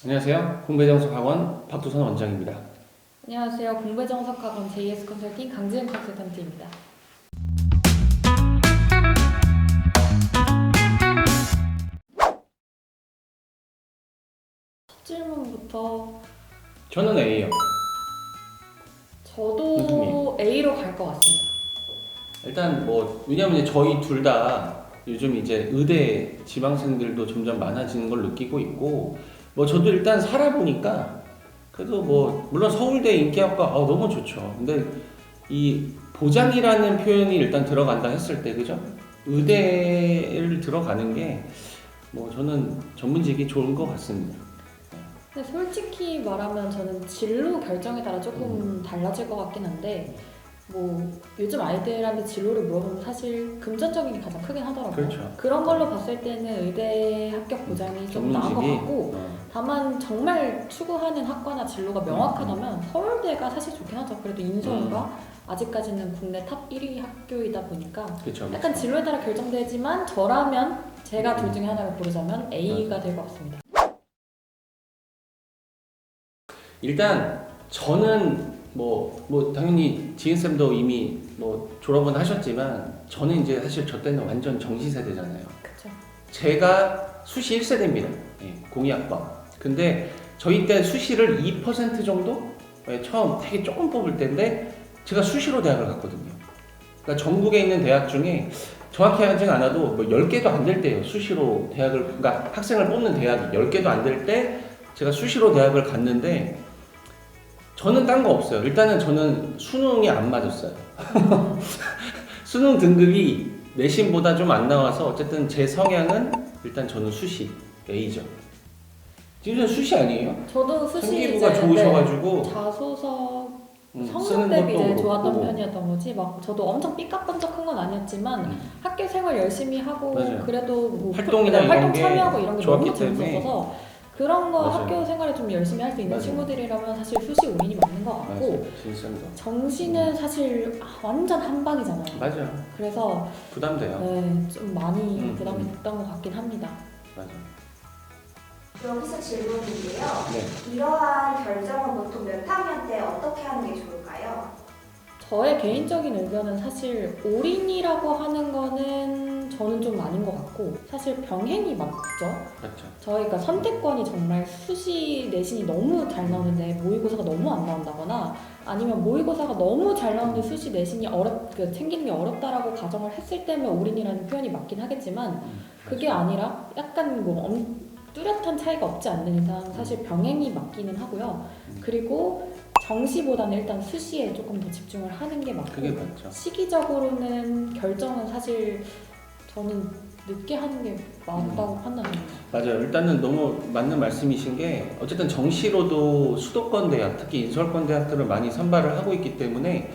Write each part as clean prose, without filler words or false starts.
안녕하세요. 공배정석학원 박두선 원장입니다. 안녕하세요. 공배정석학원 JS 컨설팅 강지은 컨설턴트입니다. 첫 질문부터 저는 A요. 저도 A로 갈 것 같습니다. 일단 왜냐면 이제 저희 둘 다 요즘 이제 의대 지망생들도 점점 많아지는 걸 느끼고 있고 저도 일단 살아보니까 그래도 물론 서울대 인기학과 너무 좋죠. 근데 이 보장이라는 표현이 일단 들어간다 했을 때 그죠? 의대를 들어가는 게 저는 전문직이 좋은 것 같습니다. 근데 솔직히 말하면 저는 진로 결정에 따라 조금 달라질 것 같긴 한데 요즘 아이들한테 진로를 물어보면 사실 금전적인 게 가장 크긴 하더라고요. 그렇죠. 그런 걸로 봤을 때는 의대 합격 보장이 좀 나은 것 같고 다만 정말 추구하는 학과나 진로가 명확하다면 서울대가 사실 좋긴 하죠. 그래도 인서울과 아직까지는 국내 탑 1위 학교이다 보니까 그렇죠. 약간 진로에 따라 결정되지만 저라면 제가 둘 중에 하나를 고르자면 A가 될 것 같습니다. 일단 저는 당연히 지은쌤도 이미 졸업은 하셨지만 저는 이제 사실 저 때는 완전 정시세대잖아요. 그렇죠. 제가 수시 1세대입니다. 공이학번. 근데 저희 때 수시를 2% 정도? 처음 되게 조금 뽑을 때인데 제가 수시로 대학을 갔거든요. 그러니까 전국에 있는 대학 중에 정확히 하진 않아도 10개도 안 될 때예요. 수시로 대학을, 그러니까 학생을 뽑는 대학이 10개도 안 될 때 제가 수시로 대학을 갔는데 저는 딴 거 없어요. 일단은 저는 수능이 안 맞았어요. 수능 등급이 내신보다 좀 안 나와서 어쨌든 제 성향은 일단 저는 수시 A죠. 지금 수시 아니에요? 저도 수시 생기부가 좋으셔가지고 자소서 성적 쓰는 대비 것도 이제 그렇고. 좋았던 편이었던 거지 저도 엄청 삐까뻔쩍한 건 아니었지만 학교 생활 열심히 하고 맞아요. 그래도 활동이나 이런 활동 게 참여하고 이런 게 너무 좋았기 때문에. 재밌었어서 그런 거 맞아요. 학교 생활에 좀 열심히 할 수 있는 맞아요. 친구들이라면 사실 수시 올인이 맞는 것 같고 진짜입니다. 정시는 사실 완전 한방이잖아요. 맞아요. 그래서 부담돼요. 좀 많이 부담이 음. 됐던 것 같긴 합니다. 맞아요. 여기서 질문인데요. 네. 이러한 결정은 보통 몇 학년 때 어떻게 하는 게 좋을까요? 저의 개인적인 의견은 사실 올인이라고 하는 거는 저는 좀 아닌 것 같고 사실 병행이 맞죠. 그렇죠. 저희가 선택권이 정말 수시 내신이 너무 잘 나오는데 모의고사가 너무 안 나온다거나 아니면 모의고사가 너무 잘 나오는데 수시 내신이 챙기는 게 어렵다라고 가정을 했을 때면 올인이라는 표현이 맞긴 하겠지만 그게 아니라 약간 뚜렷한 차이가 없지 않는 이상 사실 병행이 맞기는 하고요. 그리고 정시보다는 일단 수시에 조금 더 집중을 하는 게 맞고 그게 맞죠. 시기적으로는 결정은 사실 저는 늦게 하는 게 맞다고 판단합니다. 맞아요. 일단은 너무 맞는 말씀이신 게 어쨌든 정시로도 수도권 대학, 특히 인서울권 대학들을 많이 선발을 하고 있기 때문에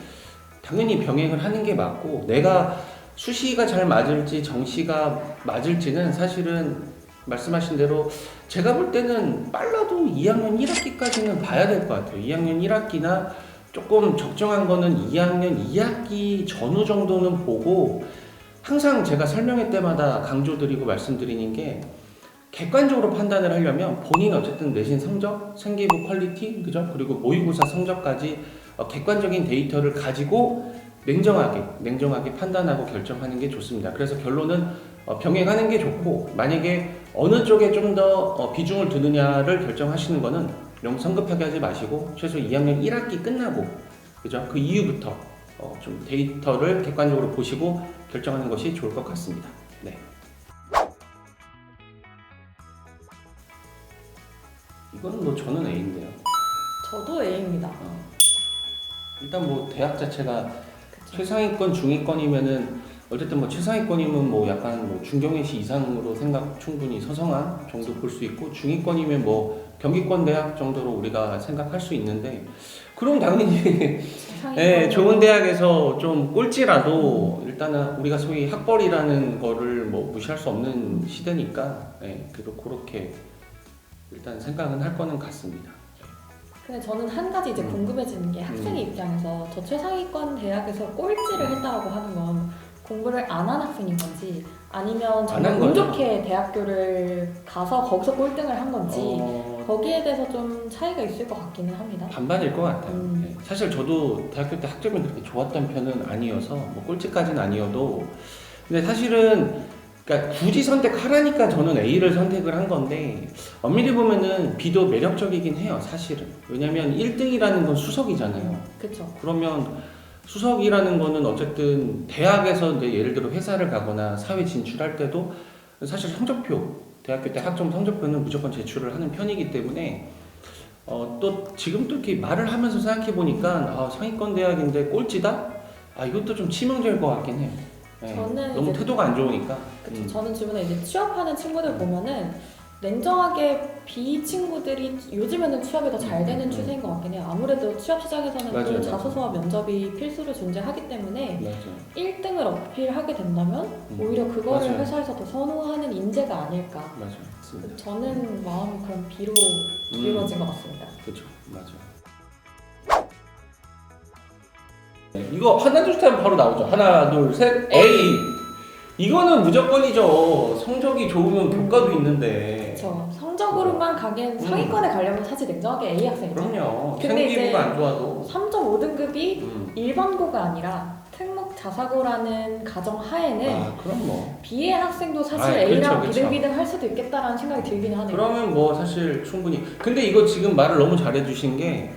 당연히 병행을 하는 게 맞고 내가 수시가 잘 맞을지 정시가 맞을지는 사실은 말씀하신 대로 제가 볼 때는 빨라도 2학년 1학기까지는 봐야 될 것 같아요. 2학년 1학기나 조금 적정한 거는 2학년 2학기 전후 정도는 보고 항상 제가 설명회 때마다 강조드리고 말씀드리는 게 객관적으로 판단을 하려면 본인 어쨌든 내신 성적, 생기부 퀄리티, 그죠? 그리고 모의고사 성적까지 객관적인 데이터를 가지고 냉정하게 판단하고 결정하는 게 좋습니다. 그래서 결론은 병행하는 게 좋고 만약에 어느 쪽에 좀 더 비중을 두느냐를 결정하시는 거는 너무 성급하게 하지 마시고 최소 2학년 1학기 끝나고 그죠? 그 이후부터 좀 데이터를 객관적으로 보시고 결정하는 것이 좋을 것 같습니다. 네. 이거는 저는 A인데요. 저도 A입니다. 일단 대학 자체가 그쵸. 최상위권, 중위권이면은 어쨌든 최상위권이면 약간 중경외시 이상으로 충분히 서성한 정도 볼 수 있고 중위권이면 경기권 대학 정도로 우리가 생각할 수 있는데 그럼 당연히 예, 좋은 대학에서 좀 꼴찌라도 일단은 우리가 소위 학벌이라는 거를 무시할 수 없는 시대니까 그래도 그렇게 일단 생각은 할 거는 같습니다. 근데 저는 한 가지 이제 궁금해지는 게 학생의 입장에서 저 최상위권 대학에서 꼴찌를 했다라고 하는 건 공부를 안 한 학생인 건지 아니면 안 정말 한 운 거죠. 좋게 대학교를 가서 거기서 꼴등을 한 건지 거기에 대해서 좀 차이가 있을 것 같기는 합니다. 반반일 것 같아요. 음. 네. 사실 저도 대학교 때 학점이 그렇게 좋았던 편은 아니어서 뭐 꼴찌까지는 아니어도 근데 사실은 그러니까 굳이 선택하라니까 저는 A를 선택을 한 건데 엄밀히 보면은 B도 매력적이긴 해요. 사실은 왜냐면 1등이라는 건 수석이잖아요. 그렇죠. 그러면 수석이라는 거는 어쨌든 대학에서 이제 예를 들어 회사를 가거나 사회 진출할 때도 사실 성적표 대학교 때 학점 성적표는 무조건 제출을 하는 편이기 때문에 또 지금 또 이렇게 말을 하면서 생각해 보니까 상위권 대학인데 꼴찌다? 이것도 좀 치명적일 것 같긴 해요. 네, 저는 너무 이제 태도가 안 좋으니까. 그쵸. 저는 주변에 이제 취업하는 친구들 보면은 냉정하게 B 친구들이 요즘에는 취업이 더 잘 되는 추세인 것 같긴 해요. 아무래도 취업 시장에서는 맞아요, 또 맞아요. 자소서와 면접이 필수로 존재하기 때문에 맞아요. 1등을 어필하게 된다면 오히려 그거를 맞아요. 회사에서 더 선호하는 인재가 아닐까. 맞아요. 맞습니다. 저는 마음이 그런 B로 음. 이루어진 것 같습니다. 그렇죠. 맞아요. 네, 이거 하나 둘 셋 하면 바로 나오죠. 하나 둘 셋 A. 이거는 무조건이죠. 성적이 좋으면 교과도 있는데. 그렇죠. 성적으로만 가기엔 상위권에 가려면 사실 냉정하게 A 학생이죠. 그럼요. 근데 이제 생기부가 안 좋아도. 3.5등급이 일반고가 아니라 특목 자사고라는 가정 하에는 그럼 뭐. B의 학생도 사실 그렇죠, A랑 그렇죠. 비등비등 할 수도 있겠다라는 생각이 들긴 하네요. 그러면 뭐 사실 충분히. 근데 이거 지금 말을 너무 잘해주신 게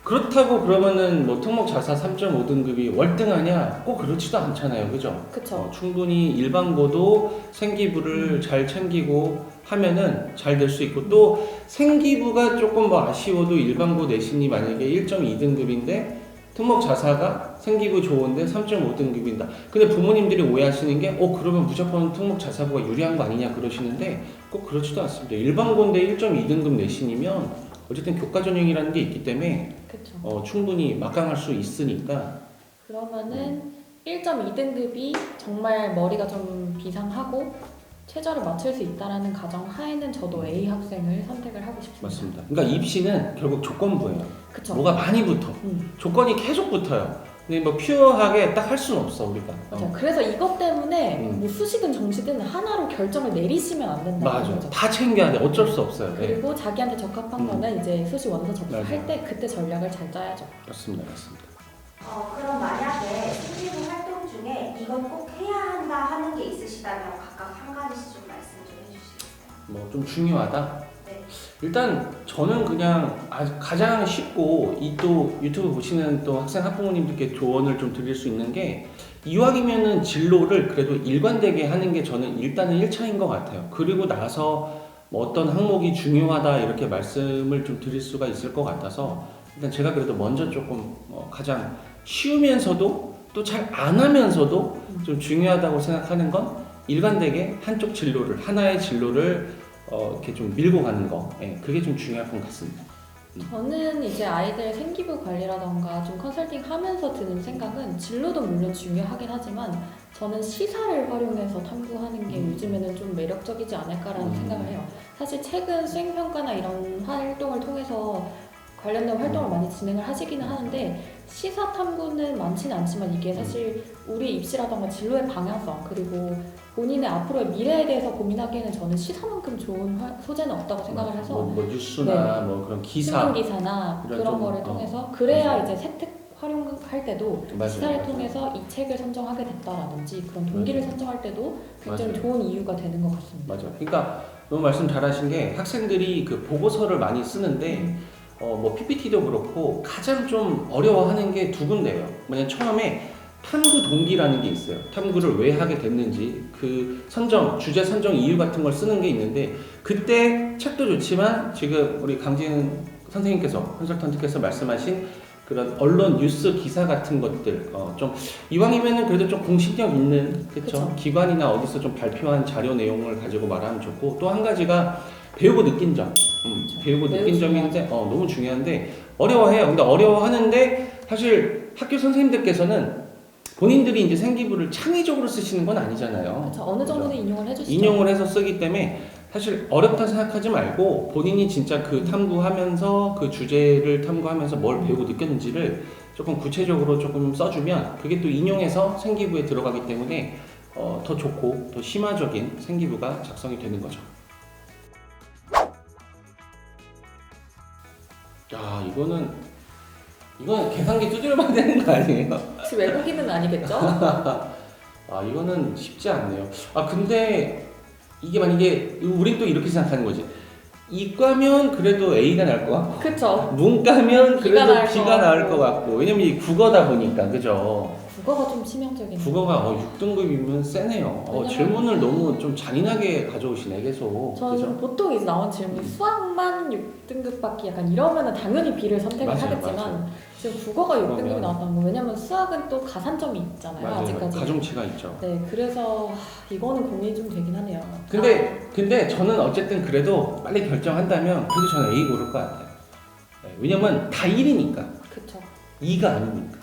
그렇다고 그러면은 뭐 특목 자사 3.5등급이 월등하냐? 꼭 그렇지도 않잖아요. 그죠? 그쵸. 충분히 일반고도 생기부를 잘 챙기고 하면은 잘 될 수 있고 또 생기부가 조금 뭐 아쉬워도 일반고 내신이 만약에 1.2등급인데 특목 자사가 생기부 좋은데 3.5등급인다. 근데 부모님들이 오해하시는 게 그러면 무조건 특목 자사고가 유리한 거 아니냐 그러시는데 꼭 그렇지도 않습니다. 일반고인데 1.2등급 내신이면 어쨌든 교과 전형이라는 게 있기 때문에 그쵸. 충분히 막강할 수 있으니까 그러면은 1.2등급이 정말 머리가 좀 비상하고 최저를 맞출 수 있다라는 가정 하에는 저도 A 학생을 선택을 하고 싶습니다. 맞습니다. 그러니까 입시는 결국 조건부예요. 그쵸. 뭐가 많이 붙어. 조건이 계속 붙어요. 근데 뭐 퓨어하게 딱 할 수는 없어 우리가. 맞아요. 그래서 이것 때문에 음. 뭐 수시든 정시든 하나로 결정을 내리시면 안 된다는 맞아. 거죠. 다 챙겨야 돼. 어쩔 수 없어요. 네. 그리고 자기한테 적합한 거는 이제 수시 원서 접수할 맞아요. 때 그때 전략을 잘 짜야죠. 맞습니다. 맞습니다. 그럼 만약에 생기부 활동 중에 이건 꼭 해야 한다 하는 게 있으시다면 각각 한 가지씩 좀 말씀 좀 해주시겠어요? 뭐 좀 중요하다. 네. 일단 저는 그냥 가장 쉽고 이 또 유튜브 보시는 또 학생 학부모님들께 조언을 좀 드릴 수 있는 게 이왕이면은 진로를 그래도 일관되게 하는 게 저는 일단은 1차인 것 같아요. 그리고 나서 뭐 어떤 항목이 중요하다 이렇게 말씀을 좀 드릴 수가 있을 것 같아서 일단 제가 그래도 먼저 조금 가장 쉬우면서도 또 잘 안 하면서도 좀 중요하다고 생각하는 건 일관되게 한쪽 진로를 하나의 진로를 이렇게 좀 밀고 가는 거, 그게 좀 중요할 것 같습니다. 저는 이제 아이들 생기부 관리라던가 좀 컨설팅 하면서 드는 생각은 진로도 물론 중요하긴 하지만 저는 시사를 활용해서 탐구하는 게 요즘에는 좀 매력적이지 않을까라는 생각을 해요. 사실 최근 수행평가나 이런 활동을 통해서 관련된 활동을 많이 진행을 하시기는 하는데 시사 탐구는 많지는 않지만 이게 사실 우리 입시라던가 진로의 방향성 그리고 본인의 앞으로의 미래에 대해서 고민하기에는 저는 시사만큼 좋은 소재는 없다고 생각을 해서 뭐 뉴스나 뭐 그런 기사 기사나 이런 그런 좀, 거를 통해서 그래야 맞아요. 이제 세특 활용할 때도 맞아요, 시사를 맞아요. 통해서 이 책을 선정하게 됐다라든지 그런 동기를 맞아요. 선정할 때도 굉장히 맞아요. 좋은 이유가 되는 것 같습니다. 맞아요. 그러니까 너무 말씀 잘하신 게 학생들이 그 보고서를 많이 쓰는데 뭐 PPT도 그렇고 가장 좀 어려워하는 게 두 군데예요. 뭐냐 처음에 탐구 동기라는 게 있어요. 탐구를 왜 하게 됐는지 그 주제 선정 이유 같은 걸 쓰는 게 있는데 그때 책도 좋지만 지금 우리 강진 선생님께서 컨설턴트께서 말씀하신 그런 언론 뉴스 기사 같은 것들 좀 이왕이면은 그래도 좀 공신력 있는 그쵸? 기관이나 어디서 좀 발표한 자료 내용을 가지고 말하면 좋고 또 한 가지가 배우고 느낀 점 배우고 느낀 점이 있는데 너무 중요한데 어려워해요. 근데 어려워하는데 사실 학교 선생님들께서는 본인들이 이제 생기부를 창의적으로 쓰시는 건 아니잖아요. 그렇죠. 어느 정도는 인용을 해주시죠. 인용을 해서 쓰기 때문에 사실 어렵다 생각하지 말고 본인이 진짜 그 탐구하면서 그 주제를 탐구하면서 뭘 배우고 느꼈는지를 조금 구체적으로 조금 써주면 그게 또 인용해서 생기부에 들어가기 때문에 더 좋고 더 심화적인 생기부가 작성이 되는 거죠. 야, 이거는 계산기 두드려봐야 되는 거 아니에요? 혹시 외국인은 아니겠죠? 아, 이거는 쉽지 않네요. 아, 근데 이게 만약에 우린 또 이렇게 생각하는 거지. 이과면 그래도 A가 날 것 같고 그쵸. 문과면 B가 그래도 나을 B가 것 나을 같고. 것 같고 왜냐면 이 국어다 보니까 그죠? 국어가 좀 치명적이네요. 국어가 6등급이면 세네요. 왜냐면- 질문을 너무 좀 잔인하게 가져오시네 계속. 저는 그죠? 보통 이제 나온 질문이 수학만 6등급밖에 약간 이러면은 당연히 B를 선택을 맞아요, 하겠지만 맞아요. 지금 국어가 6등급이 그러면- 나왔다는 거 왜냐면 수학은 또 가산점이 있잖아요. 맞아요. 아직까지. 가중치가 있죠. 네, 그래서 이거는 고민이 좀 되긴 하네요. 근데 저는 어쨌든 그래도 빨리 결정한다면 그래도 저는 A 고를 것 같아요. 네, 왜냐면 다 1이니까 그쵸. 2가 아니니까.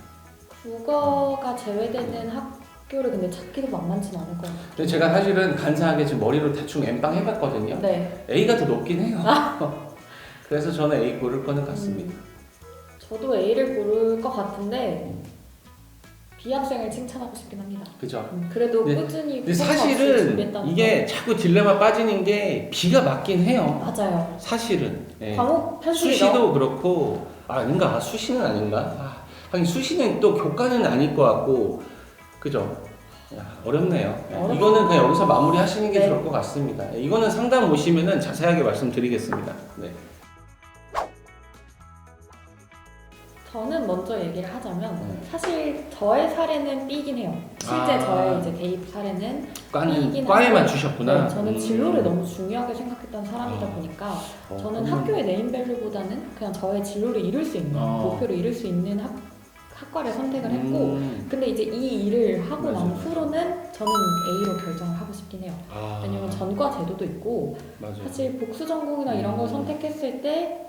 국어가 제외되는 학교를 근데 찾기도 만만치는 않을 것 같아요. 근데 제가 사실은 간사하게 지금 머리로 대충 엠빵 해봤거든요. 네. A가 더 높긴 해요. 그래서 저는 A 고를 거는 같습니다. 저도 A를 고를 것 같은데 B 학생을 칭찬하고 싶긴 합니다. 그죠? 그래도 네. 꾸준히 근데 후보가 없이 사실은 준비했다는 이게 자꾸 딜레마 빠지는 게 B가 맞긴 해요. 거. 맞아요. 사실은. 예. 과목 편식이 수시도 그렇고 아닌가? 수시는 아닌가? 하긴 수시는 또 교과는 아닐 것 같고 그죠? 야, 어렵네요. 예, 어렵다. 이거는 그냥 여기서 마무리하시는 게 네. 좋을 것 같습니다. 예, 이거는 상담 오시면은 자세하게 말씀드리겠습니다. 네. 저는 먼저 얘기를 하자면 네. 사실 저의 사례는 B이긴 해요. 실제 아. 저의 이제 대입 사례는 B이긴 과에 하고, 맞추셨구나. 네, 저는 진로를 너무 중요하게 생각했던 사람이다 아. 보니까 저는 그러면- 학교의 네임밸류보다는 그냥 저의 진로를 이룰 수 있는 목표를 이룰 수 있는 학과를 선택을 했고 근데 이제 이 일을 하고 난 맞아요. 후로는 저는 A로 결정을 하고 싶긴 해요. 아, 왜냐면 전과 제도도 있고 맞아요. 사실 복수 전공이나 이런 걸 선택했을 때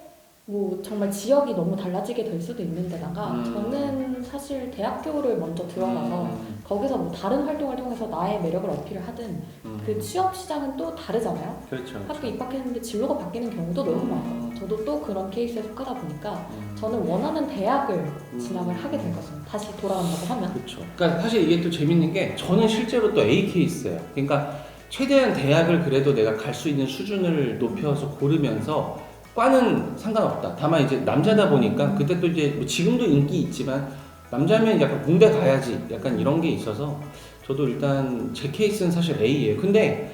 뭐 정말 지역이 너무 달라지게 될 수도 있는데다가 저는 사실 대학교를 먼저 들어가서 거기서 뭐 다른 활동을 통해서 나의 매력을 어필을 하든 그 취업 시장은 또 다르잖아요. 그렇죠. 학교 입학했는데 진로가 바뀌는 경우도 너무 많아요. 저도 또 그런 케이스에 속하다 보니까 저는 원하는 대학을 진학을 하게 된 거죠. 다시 돌아간다고 하면. 그렇죠. 그러니까 사실 이게 또 재밌는 게 저는 실제로 또 A 케이스예요. 그러니까 최대한 대학을 그래도 내가 갈 수 있는 수준을 높여서 고르면서 과는 상관없다. 다만 이제 남자다 보니까 그때 또 이제 뭐 지금도 인기 있지만 남자면 약간 공대 가야지 약간 이런 게 있어서 저도 일단 제 케이스는 사실 A예요. 근데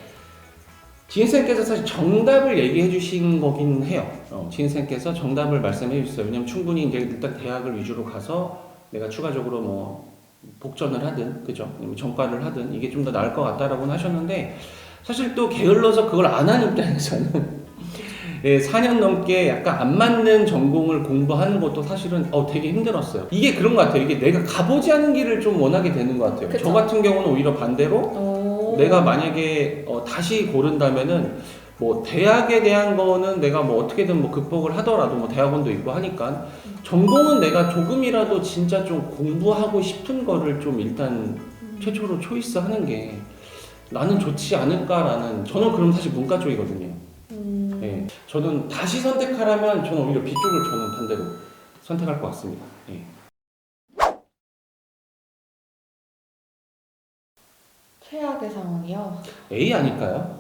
지인쌤께서 사실 정답을 얘기해 주신 거긴 해요. 지인쌤께서 정답을 말씀해 주셨어요. 왜냐면 충분히 이제 일단 대학을 위주로 가서 내가 추가적으로 뭐 복전을 하든 그죠? 아니면 전과를 하든 이게 좀 더 나을 것 같다라고는 하셨는데 사실 또 게을러서 그걸 안 한 입장에서는 예, 4년 넘게 약간 안 맞는 전공을 공부하는 것도 사실은 되게 힘들었어요. 이게 그런 것 같아요. 이게 내가 가보지 않은 길을 좀 원하게 되는 것 같아요. 그쵸. 저 같은 경우는 오히려 반대로 오. 내가 만약에 다시 고른다면은 뭐 대학에 대한 거는 내가 뭐 어떻게든 뭐 극복을 하더라도 뭐 대학원도 있고 하니까 전공은 내가 조금이라도 진짜 좀 공부하고 싶은 거를 좀 일단 최초로 초이스하는 게 나는 좋지 않을까라는 저는 그럼 사실 문과 쪽이거든요. 예, 저는 다시 선택하라면 저는 오히려 B 쪽을 저는 반대로 선택할 것 같습니다. 예. 최악의 상황이요. A 아닐까요?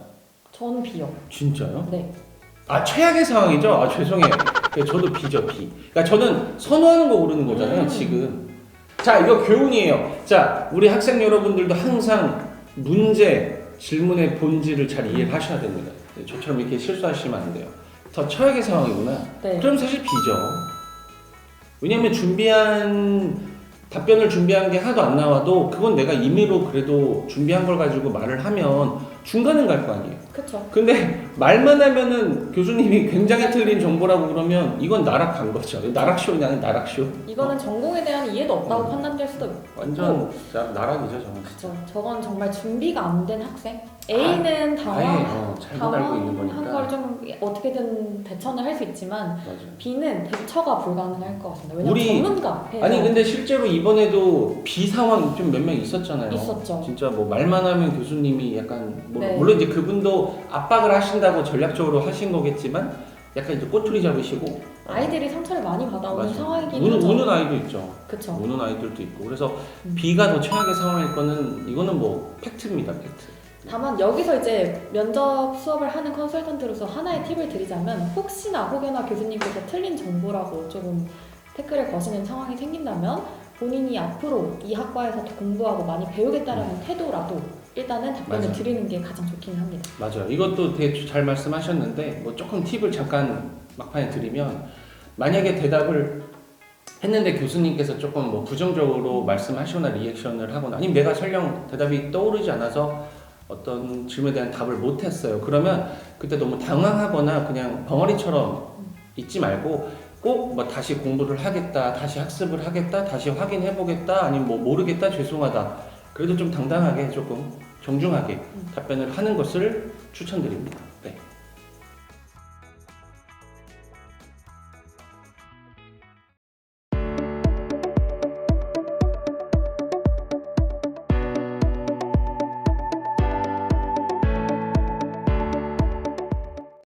저는 B요. 진짜요? 네. 아 최악의 상황이죠? 아 죄송해요. 예, 저도 B죠 B. 그러니까 저는 선호하는 거 고르는 거잖아요 지금. 자 이거 교훈이에요. 자 우리 학생 여러분들도 항상 문제 질문의 본질을 잘 이해를 하셔야 됩니다. 네, 저처럼 이렇게 실수하시면 안 돼요. 더 최악의 상황이구나. 네. 그럼 사실 B죠. 왜냐면 답변을 준비한 게 하나도 안 나와도 그건 내가 임의로 그래도 준비한 걸 가지고 말을 하면 중간은 갈 거 아니에요. 그쵸. 근데 말만 하면은 교수님이 굉장히 틀린 정보라고 그러면 이건 나락간 거죠. 나락쇼냐는 나락쇼. 이거는 전공에 대한 이해도 없다고 판단될 수도 있고. 완전 나락이죠, 저는. 그쵸. 저건 정말 준비가 안 된 학생. A는 아예 잘못 알고 있는 당황한 거니까. 걸 좀 어떻게든 대처는 할 수 있지만 맞아요. B는 대처가 불가능할 것 같습니다. 왜냐면 우리- 전문가 앞에 아니 근데 실제로 이번에도 B 상황 좀 몇 명 있었잖아요. 있었죠. 진짜 뭐 말만 하면 교수님이 약간 네. 물론 이제 그분도 압박을 하신다고 전략적으로 하신 거겠지만 약간 이제 꼬투리 잡으시고 아이들이 상처를 많이 받아오는 맞아. 상황이긴 하죠. 우는 아이도 있죠. 그쵸. 우는 아이들도 있고 그래서 음. B가 더 최악의 상황일 거는 이거는 뭐 팩트입니다, 팩트. 다만 여기서 이제 면접 수업을 하는 컨설턴트로서 하나의 팁을 드리자면 혹시나 교수님께서 틀린 정보라고 조금 댓글을 거시는 상황이 생긴다면 본인이 앞으로 이 학과에서 더 공부하고 많이 배우겠다라는 태도라도 일단은 답변을 맞아요. 드리는 게 가장 좋긴 합니다. 맞아요. 이것도 되게 잘 말씀하셨는데 뭐 조금 팁을 잠깐 막판에 드리면 만약에 대답을 했는데 교수님께서 조금 뭐 부정적으로 말씀하시거나 리액션을 하거나 아니면 내가 설령 대답이 떠오르지 않아서 어떤 질문에 대한 답을 못했어요. 그러면 그때 너무 당황하거나 그냥 벙어리처럼 있지 말고 꼭 뭐 다시 공부를 하겠다, 다시 학습을 하겠다, 다시 확인해 보겠다, 아니면 뭐 모르겠다, 죄송하다. 그래도 좀 당당하게 조금 정중하게 답변을 하는 것을 추천드립니다.